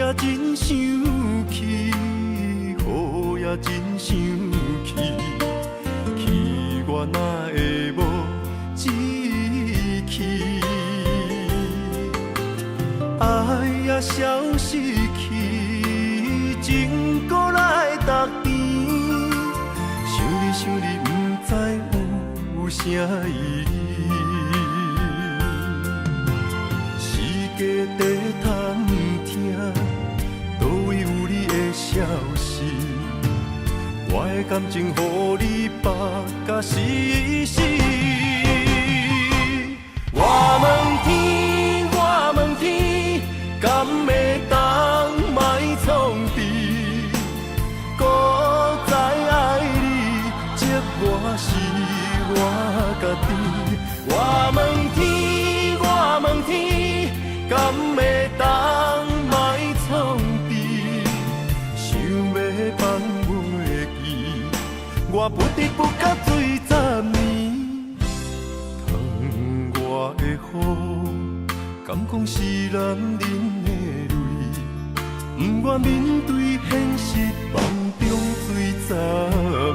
也真想去，雨也真想去，去我哪会无志气？爱也消失去，情搁来逐甜。想你想你，不知有啥意义。世界在探听，倒位有你的消息？我的感情，予你绑甲死死。我问天，我问天，敢会当莫创治？搁再爱你，这我是我家己。我问天，我问天，敢会当莫创治？想要放袂记，我不得不甲醉10年。窗外的雨，敢讲是男人的泪？不愿面对现实，梦中醉10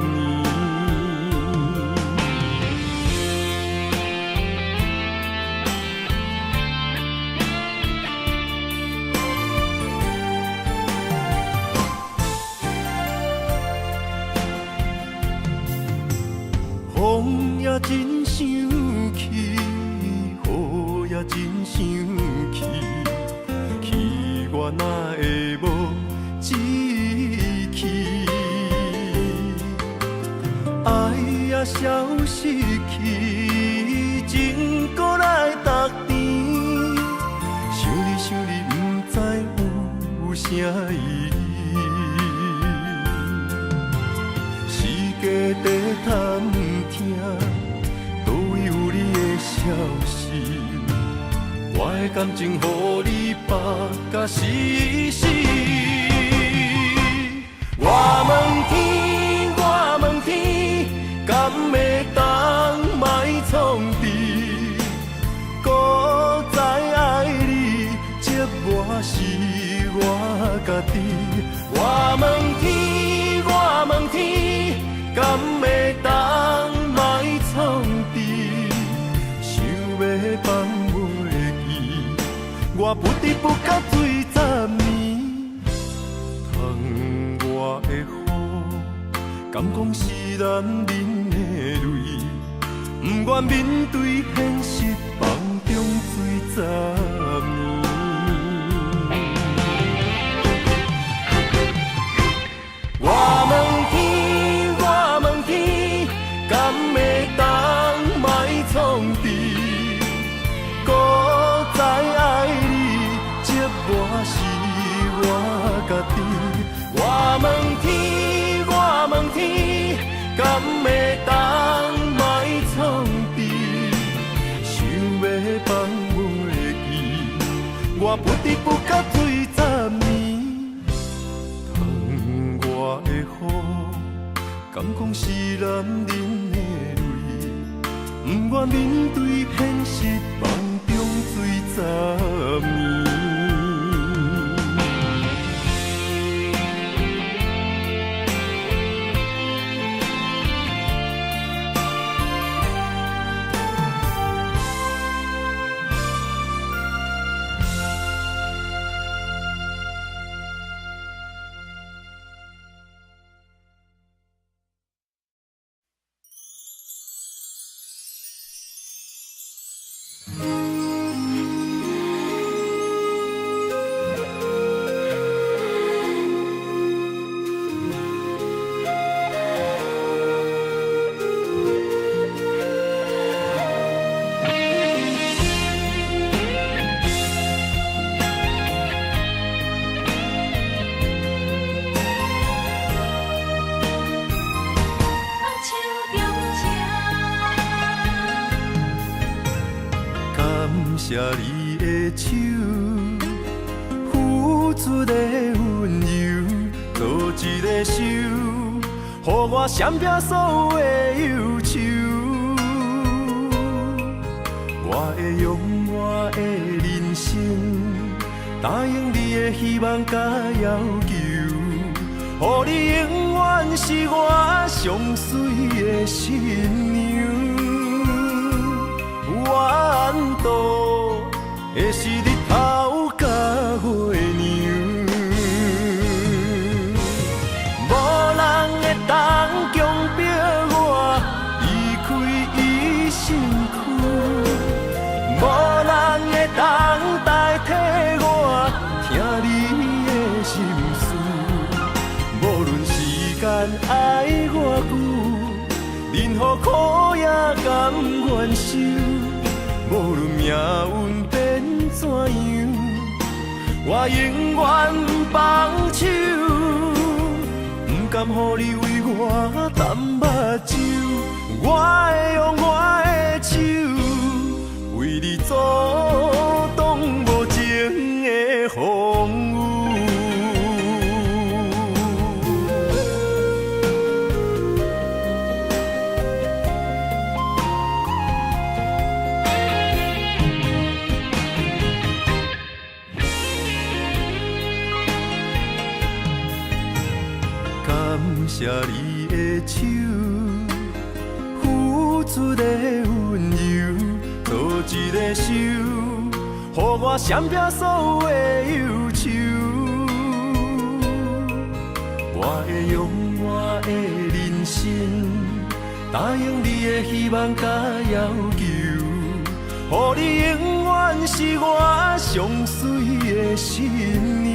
年。风也真想去，雨也真想去，去我哪会无志气？爱也消失去，情搁来逐甜。想你想你，不知有啥意义？世界在探听，倒位有你的消息？我的感情，予你绑甲死死。我问天，我问天，敢会当莫创治？搁再爱你，这我是我家己。我问天，我问天，敢会当莫创治？想要放袂记，我不得不甲醉10年。窗外的雨，敢讲是男人的泪？不愿面对现实，梦中醉10年。我问天，我问天，敢会当莫创治？搁再爱你，这我是我家己。我问天，我问天，敢会当莫创治？想要放袂记，我不得不甲醉10年。窗外的雨，敢讲是男人的泪？不愿面对现实，梦中醉10年。谢你的手，付出的温柔，做一个手，予我闪避所有的忧愁。我会用我的人生答应你的希望甲要求，予你永远是我上水的新娘。缘途的是日头甲月亮，无人会当强迫我离开伊身躯，无人会当代替我听你的心事。无论时间爱偌久，任何苦也甘愿受。无论命运变怎样，我永远放手，不甘予你为我淡目睭。我会用我的手，为你阻挡无情的风雨。感谢你的手，付出的温柔，做一个手，予我闪避所有的忧愁。我会用我的人生，答应你的希望甲要求，予你永远是我上水的新娘。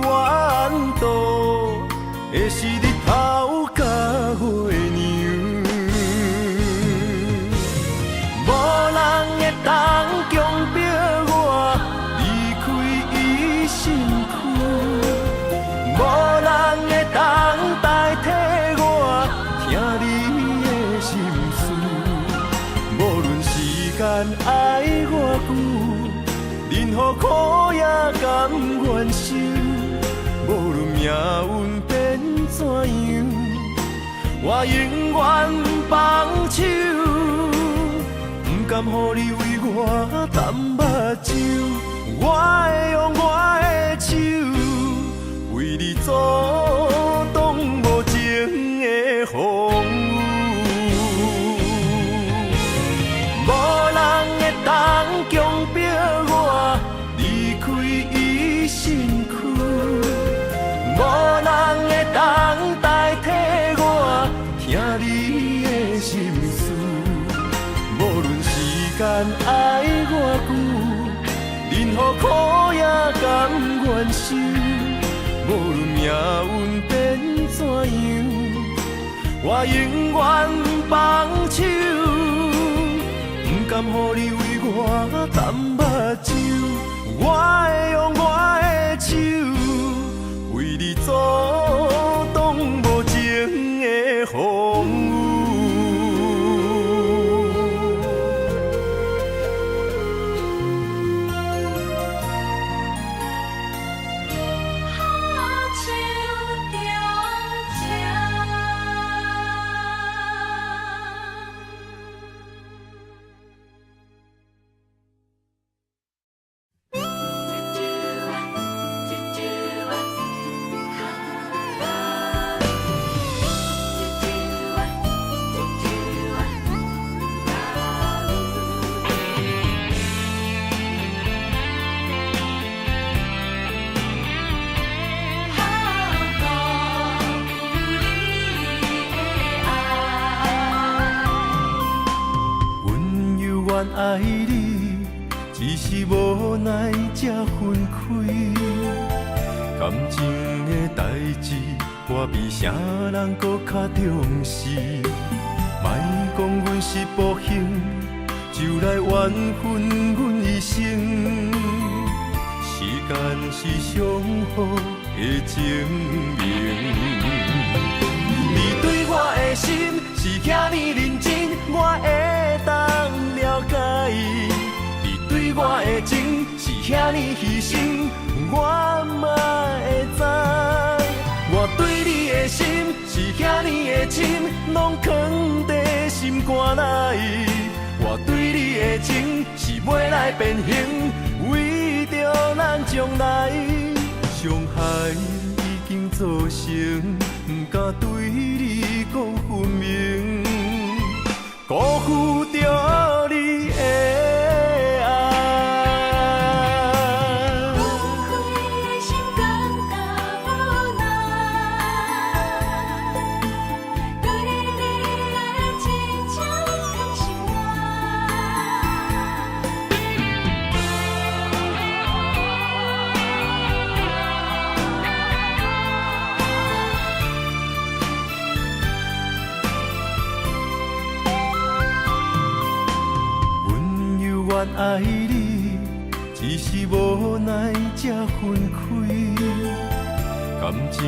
缘途的是日头甲月亮，无人会当强迫我离开伊身躯，无人会当代替我听你的心事。无论时间爱偌久，任何苦也甘愿受。无论命运变怎样，我永远放手，不甘予你为我淡目睭。我会用我的手，为你阻挡无情的风雨。无人会当强迫我离开伊身躯，无人会当代替我听你的心事。无论时间爱偌久，任何苦也甘愿受。无论命运变怎样，我永远放手，不甘予你为我淡目睭。我会用我的手，为你阻挡无情的风雨。爱你，只是无奈才分开。感情的代志，我比啥人搁较重视。莫讲阮是不幸，就来缘分阮一生。时间是上好的证明。你对我的心是遐尼认真，我会当了解。你对我的情是遐尼牺牲，我嘛会知。我对你的心是遐尼的深，拢藏在心肝内。我对你的情是要来变形。将来。伤害已经造成，不敢对你讲分明，辜负着你的爱。我的心感觉无奈，对你的真情更心阮爱你，只是无奈才分开。感情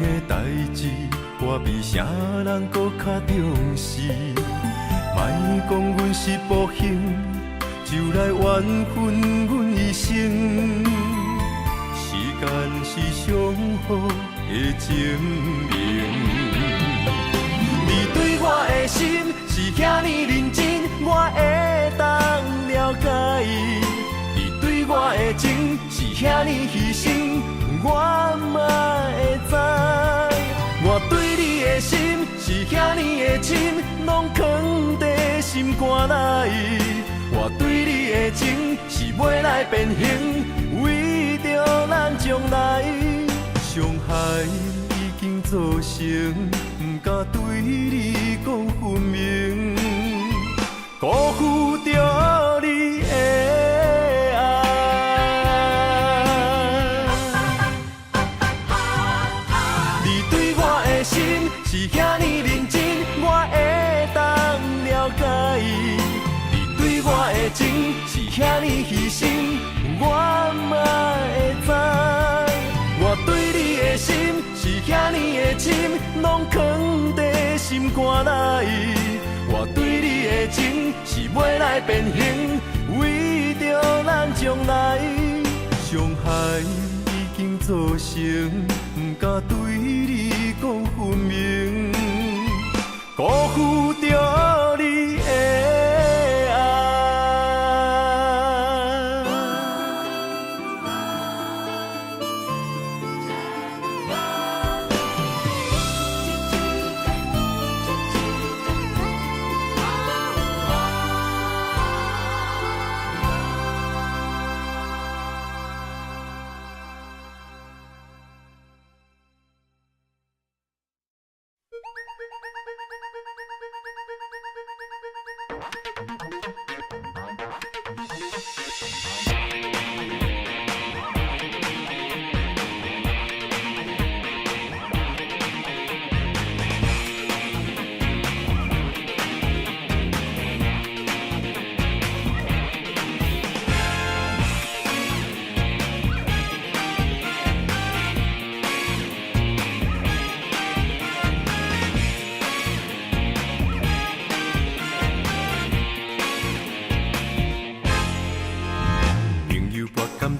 的代志，我比啥人搁较重视。莫讲阮是不幸，就来缘分阮一生。时间是上好的证明。你对我的心是遐尼认真，我会当了解。你对我的情是遐尼牺牲，我嘛会知。我对你的心是遐尼的深，拢藏在心肝内。我对你的情是袂来变形，为着咱将来。伤害已经造成，不敢对你讲分明，辜负着你的爱。你对我的心是遐尼认真，我会当了解。你对我的情是遐尼牺牲，我嘛会知。我对你的心是遐尼的深，拢藏在心肝内。我对你的情是袂来变形，为着咱将来。伤害已经造成，不敢对你讲分明，辜负着你的爱。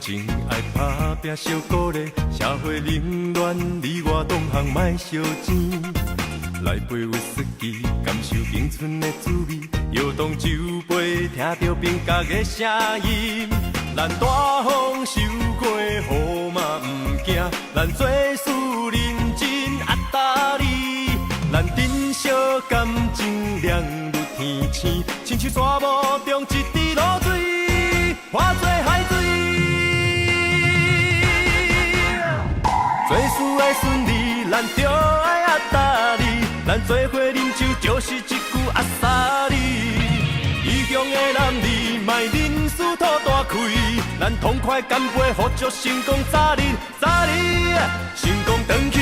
情爱打拼小鼓励，社会冷暖，你我同行莫相争。来杯威士忌，感受青春的滋味。摇动酒杯，听着兵甲的声音。咱大风受过，雨嘛不惊。咱做事认真，压打理。咱珍惜感情，亮如天星。亲像沙漠中一滴露水，化作海水。做事爱顺利，咱就爱压打理。咱做伙饮酒，就是一句阿萨里。异乡的男儿，莫忍输土大开。咱痛快干杯，互祝成功早日成功回去。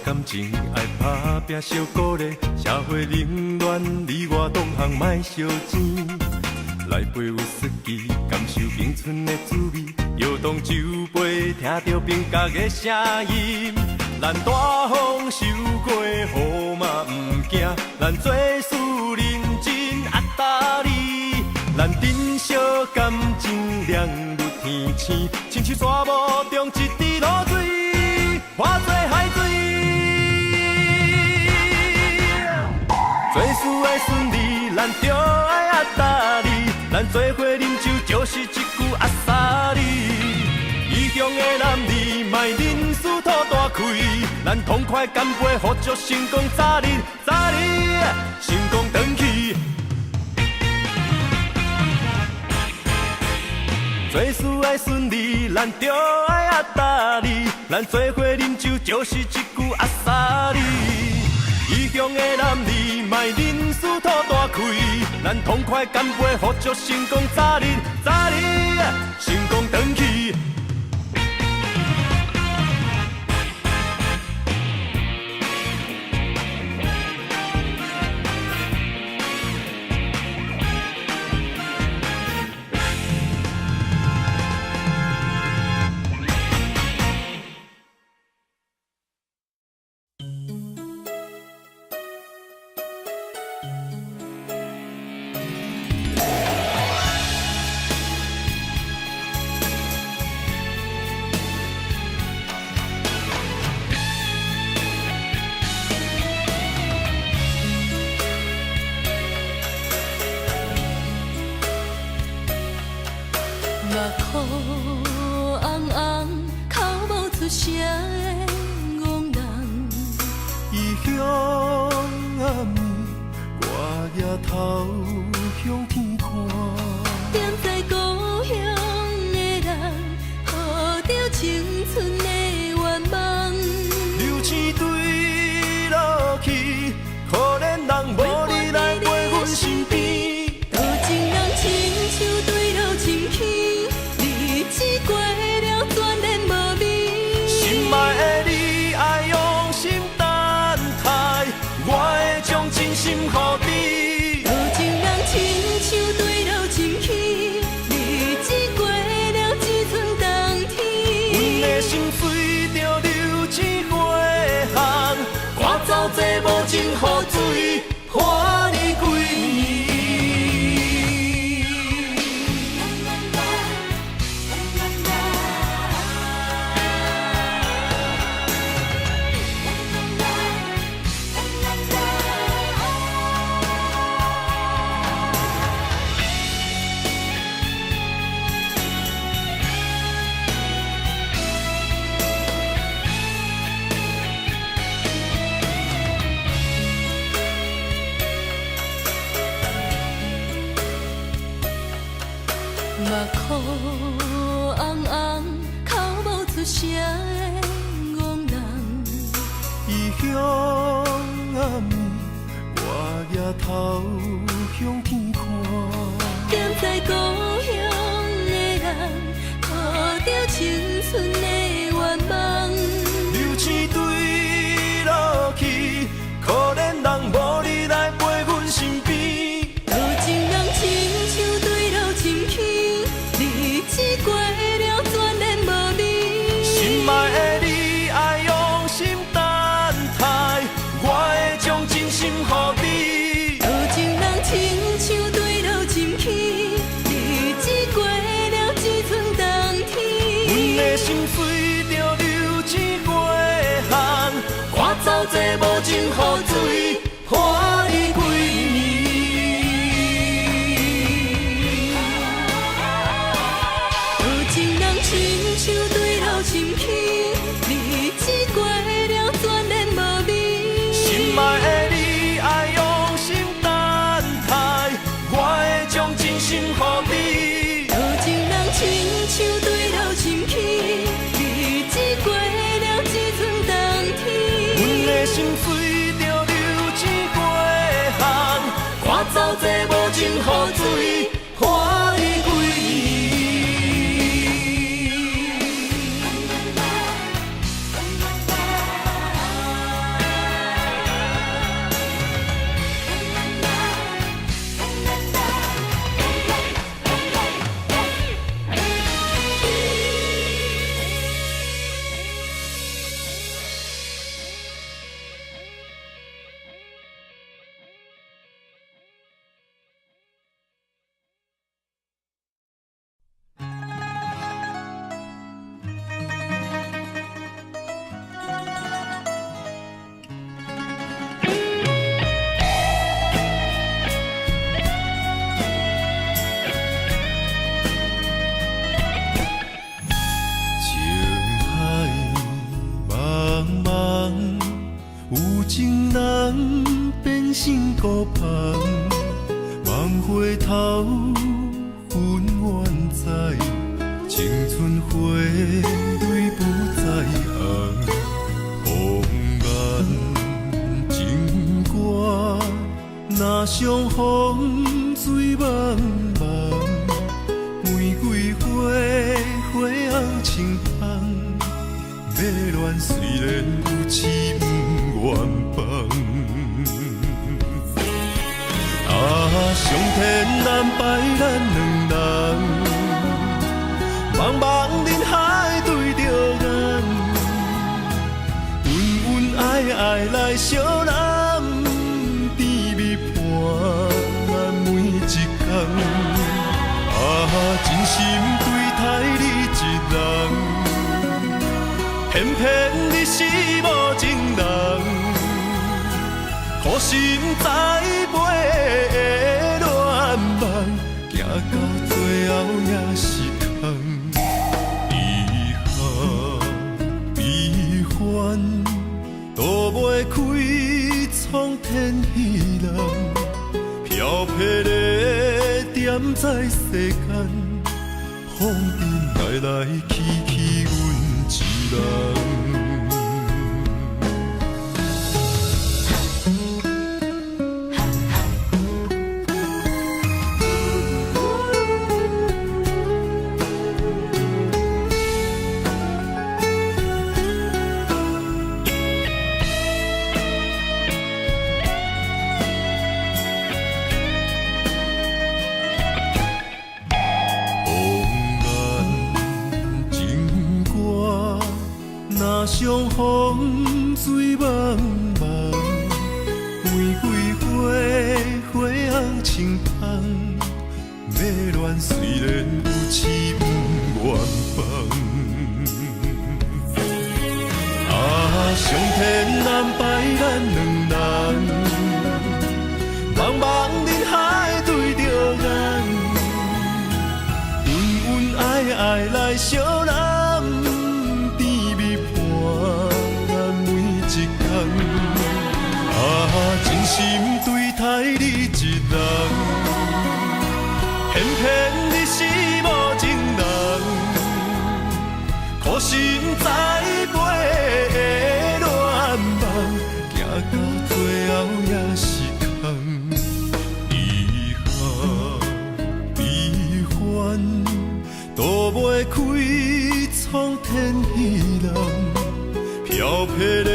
感情爱打拼小鼓励，社会冷暖，你我同行莫相争。来杯威士忌，感受冰春的滋味。摇动酒杯，听着冰角的声音。咱大风受过，雨嘛不惊。咱做事认真，阿达里。咱珍惜感情，亮如天星。亲像沙漠中一滴露水，化作海水。做事的顺利，咱就爱阿达里。咱做伙饮酒，就是一句阿萨里。异乡的男儿，莫忍输土大开。咱痛快干杯，互祝成功早日成功转去。做事的顺利，咱就爱阿达里。咱做伙饮酒，就是一句阿萨里。异乡的男儿，莫忍输土大开。咱痛快干杯，互祝成功早日成功转去。目眶红红，口无出声的憨人。异乡暗暝，我抬头向天看。踮在故乡的人，抱着青春的愿望。流星坠落去，可怜人无你来陪阮身边。多情人亲像对落深去，日子过了全然无味。心爱的你，爱用心等待，我会将真心予你。多情人亲像对落深去，日子过了只剩冬天。阮的心随着流星过巷，赶走这无情雨水，看你几年。目眶红红，口无出声的憨人。异乡暗暝，我抬头向天看。踮在故乡的人，抱着青春的愿望。流星坠落去，可怜人无你来陪阮身边。多情人亲像对落深去，日子过了全然无味。心爱的你，爱用心等待，我会将真心予你。多情人亲像对落深去，日子过了只剩冬天。阮的心随着流星过巷，赶走这无情雨水，看你几年。多情人亲像对落深去，日子过了全然无味。心爱的你，爱用心等待，我会将真心予你。多情人亲像对落深去，日子过了只剩冬天。阮的心随着流星过巷，赶走这无情雨水，看你几年。心孤芳，望回头分远在，青春花蕊不再红，红颜情歌若相逢水茫茫，玫瑰花花红青芳，要恋虽然有痴不愿放。上天安排咱两人，茫茫人海对着眼，恩恩爱爱来相揽，甜蜜伴咱每一天。真心对待你一人，偏偏你是无情人，苦心栽培的恋梦，行到最后也是空。遗憾悲欢，都袂开苍天彼人，飘泊的点在世间，风尘来来去去，阮一人。相逢水茫茫，玫瑰花花红青芳，要恋虽然有痴不愿放。上天安排咱两人，茫茫人海对着眼，恩恩爱爱来相揽。真心对待你一人，偏偏你是无情人，苦心栽培的恋梦，行到最后也是空。遗憾悲欢，都袂开苍天彼人，飘泊的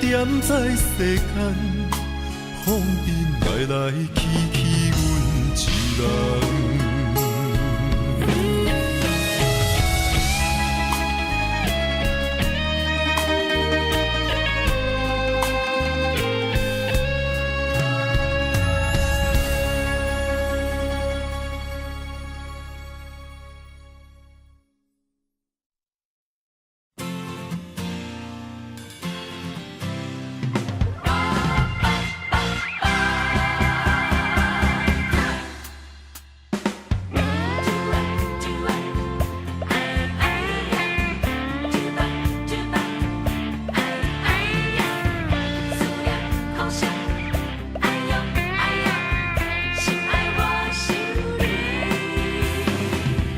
点在世间，风尘来来去去，阮一人。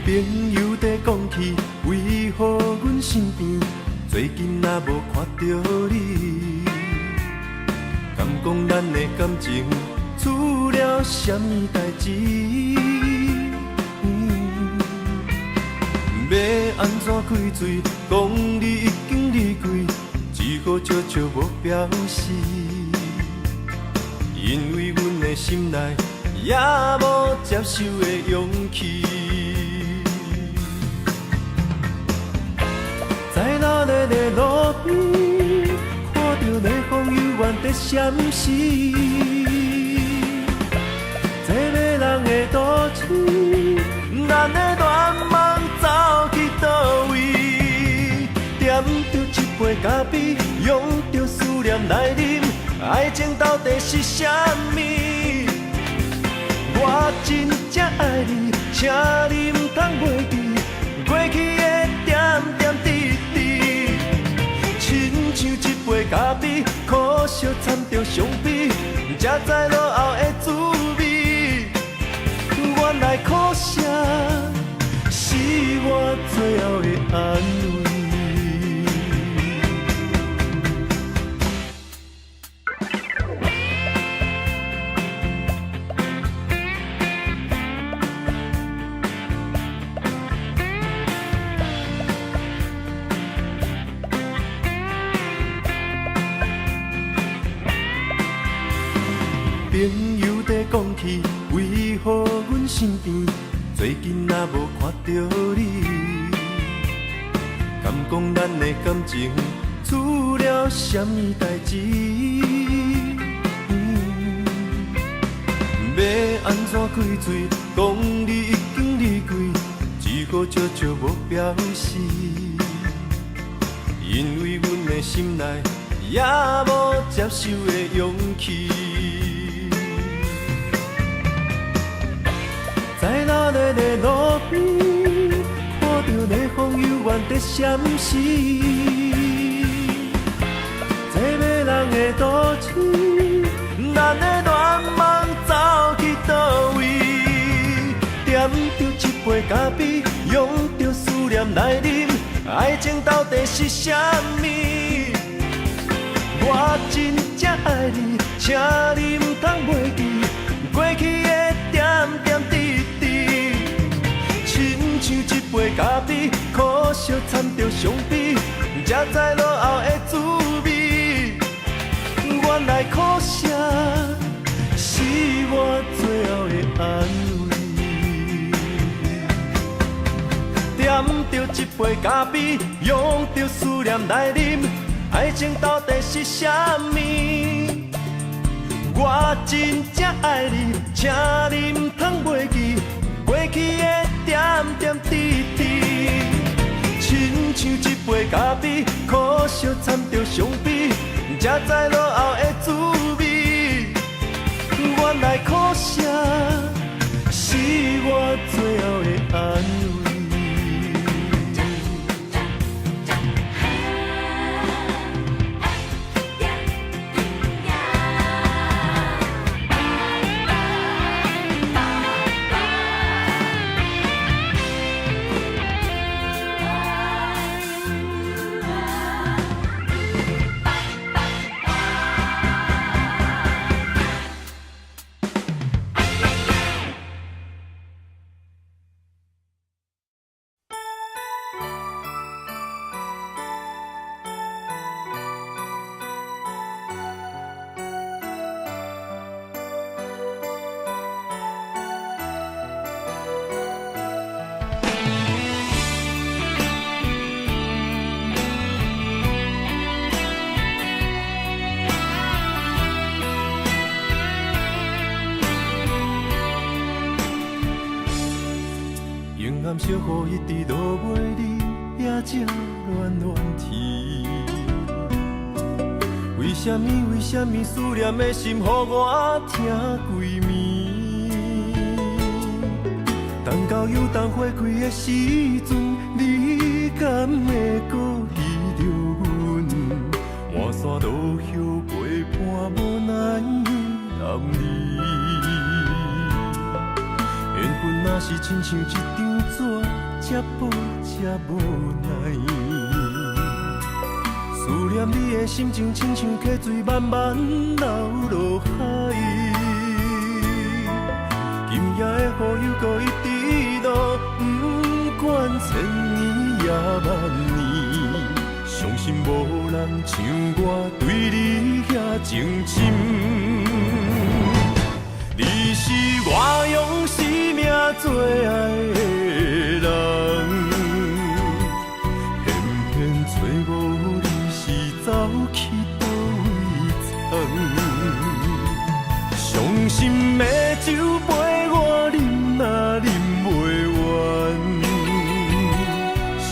朋友在讲起，为何阮身边最近也无看到你？敢讲咱的感情出了什么代志？要安怎开嘴？讲你已经离开，只好悄悄无表示，因为阮的心内也无接受的勇气。在那日的路边，看到微风悠远在闪烁。这迷人的都市，咱的恋梦走去倒位？点着一杯咖啡，用着思念来啉，爱情到底是啥物？我真正爱你，请你唔通袂记过去的点点滴滴，亲像一杯咖啡，可惜掺着伤悲，才知落后的滋味。原来苦涩是我最后的安慰。朋友在讲起，为何阮身边最近也无看到你？敢讲咱的感情出了什么代志？要安怎开嘴？讲你已经离开，只顾悄悄无表示，因为阮的心内也无接受的勇气。在那日的路边，看到你风悠远在闪烁。这迷人的都市，咱的恋梦走去倒位？点着一杯咖啡，用着思念来啉，爱情到底是啥物？我真正爱你，请你唔通袂记过去的点点滴滴。亲像一杯咖啡，苦涩掺着伤悲，才知落后的滋味。原来苦涩是我最后的安慰。点着一杯咖啡，用着思念来啉，爱情到底是啥物？我真正爱你，请你唔通袂记过去的点点滴滴。亲像一杯咖啡，苦涩掺着伤悲，才知落后的滋味。原来苦涩是我最后的安慰。小雨一直落袂离，也才暖暖天。为什么思念的心，予我疼规暝？等到有冬花开的时阵，你敢会搁依着阮？满山路叶陪伴无奈的男儿。缘分若是亲像一张纸，才薄才无奈。思念你的心情，亲像溪水慢慢流落海。今夜的雨又搁一直落，不管千年也万年，相信无人像我对你遐情深。你是我用生命最爱的人，偏偏找无你是走去倒位藏。伤心的酒杯我饮若饮袂完，是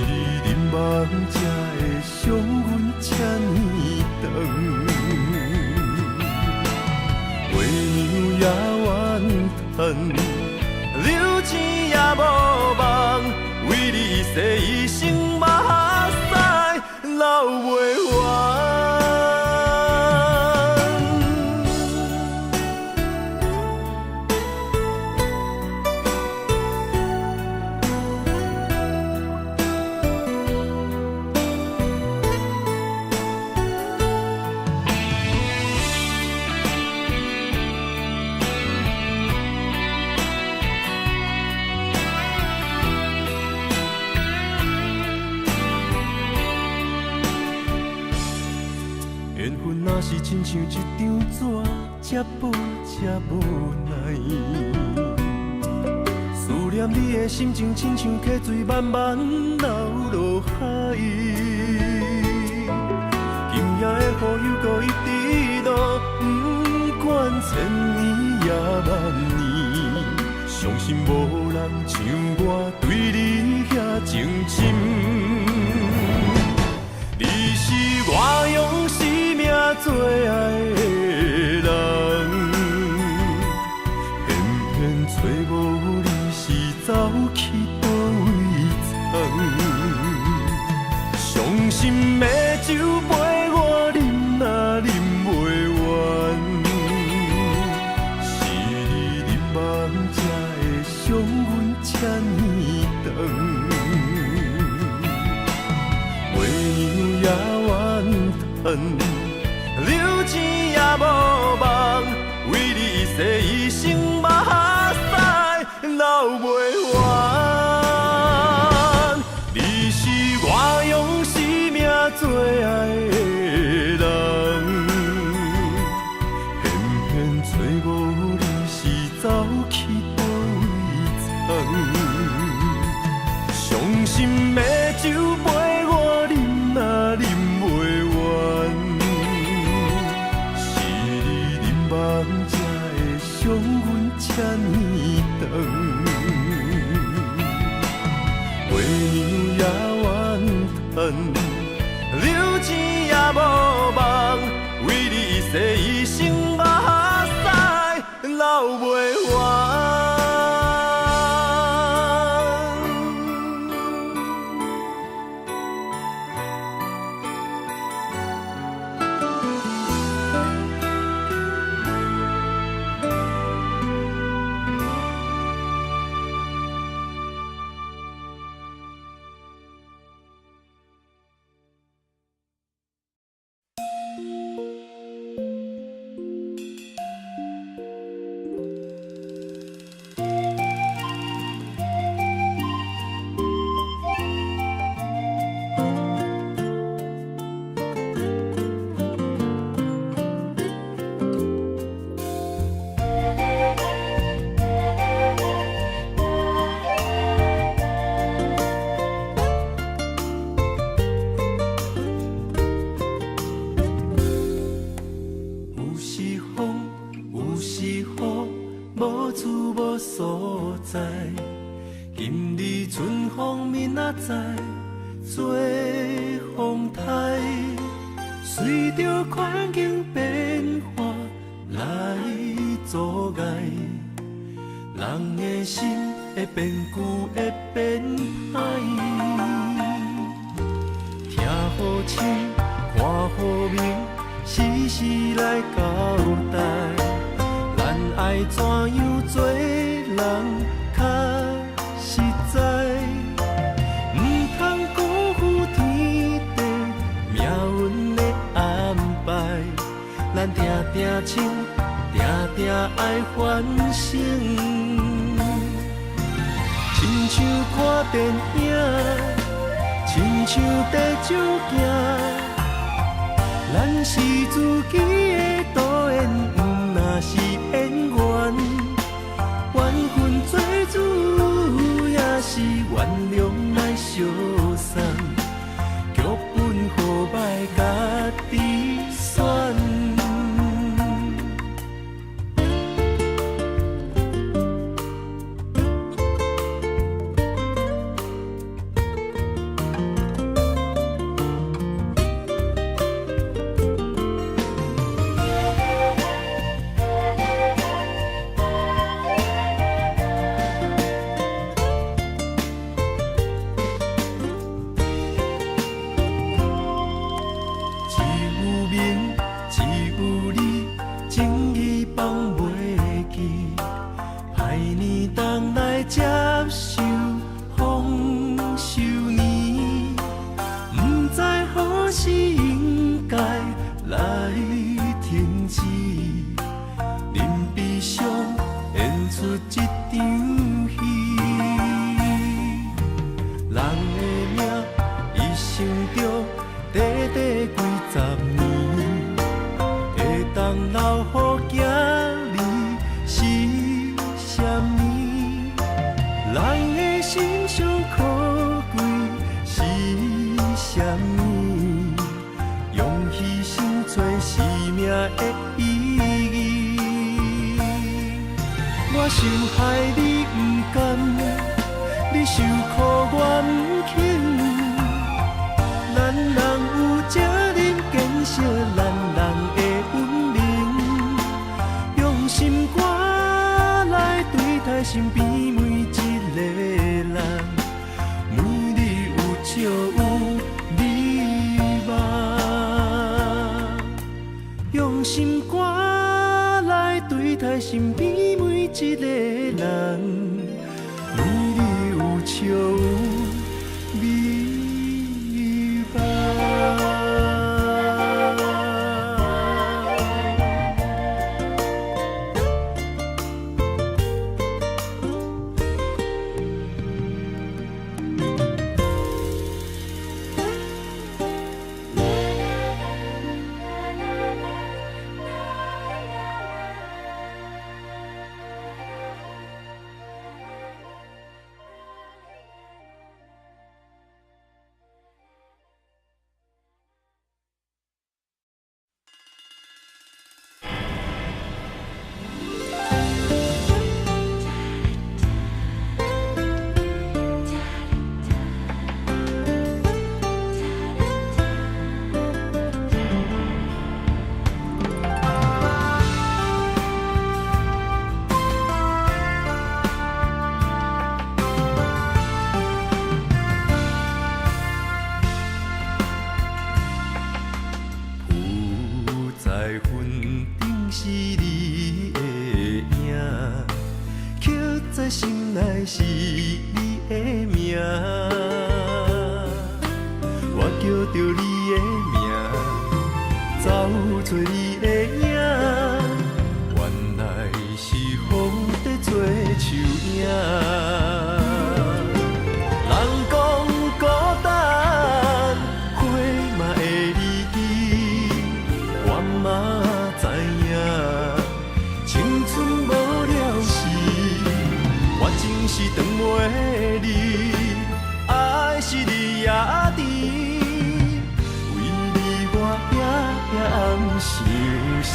你忍望才会伤阮这呢长。也怨恨，流钱也无望，为你洗一生目屎流袂完。若是亲像一张纸，这薄这无奈。思念你的心情，亲像溪水慢慢流落海。今夜的雨又搁一直落，不管千年也万年，相信无人像我对你遐情深。你是我用生命最爱的人，偏偏找无你是走去倒位藏。伤心的酒杯我饮啊饮袂完，是你饮梦才会伤阮这呢长。也怨叹，流钱也无望，为你一世一生目屎流袂完。你是我用生命最爱的人，偏偏找无你是走去倒位藏。伤心的酒杯我饮啊饮袂完，是你饮梦才会伤阮这呢长。月娘也怨叹，流钱也无望，为你一世一生目屎流袂完。今日春风明仔载，做风台，随着环境变化来阻碍，人的心会变旧，会变歹。听好清，看好明，时时来交代，咱爱怎样做人？较实在，唔通辜负天地命运的安排。咱定定亲，定定爱反省。亲像看电影，亲像在照镜，咱是自己的导演，若是演员。缘分做主，也是原谅来相送，剧本好歹家己选。受害你不甘，你受苦我不肯。咱人有这忍见惜咱人的温柔，用心肝来对待身边每一个人，每日有笑有美梦，用心肝来对待身边每一个人，每日有笑有美梦。心内是你的名，我叫着你的名，走出你的影，原来是风在做树影。人讲孤单，花嘛会离去，我嘛知影，青春无了时。我真是长袂离，爱是你也知，为你我夜夜暗想思。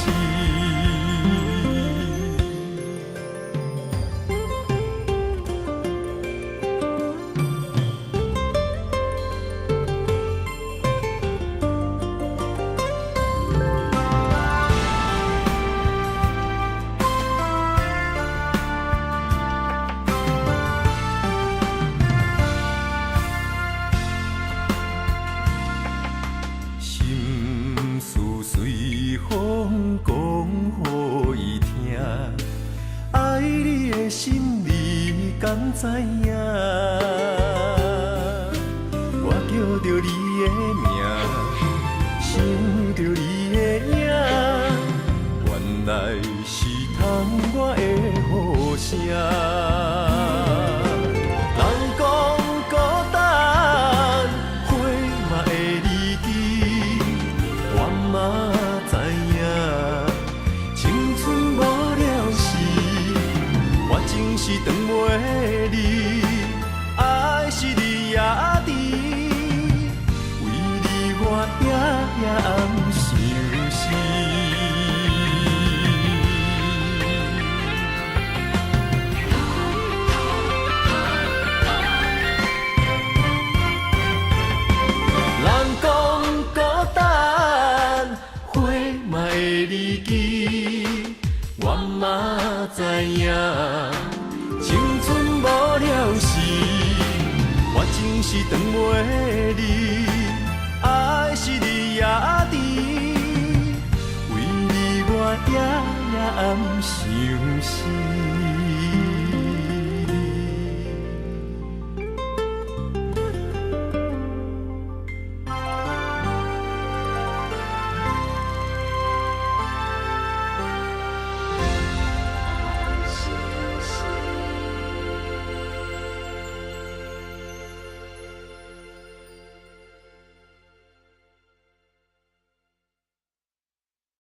敢知影？我叫着你的名，想着你的影，原来是窗外的雨声。人讲孤单，花嘛会离去，我嘛知影，青春无了时，我真是长袂离，爱是你也知，为你我夜夜暗想思。人讲孤单，花嘛会离去，我嘛知影。青春无了时，我真是长袂离，爱是你也知，为你我夜夜暗想思。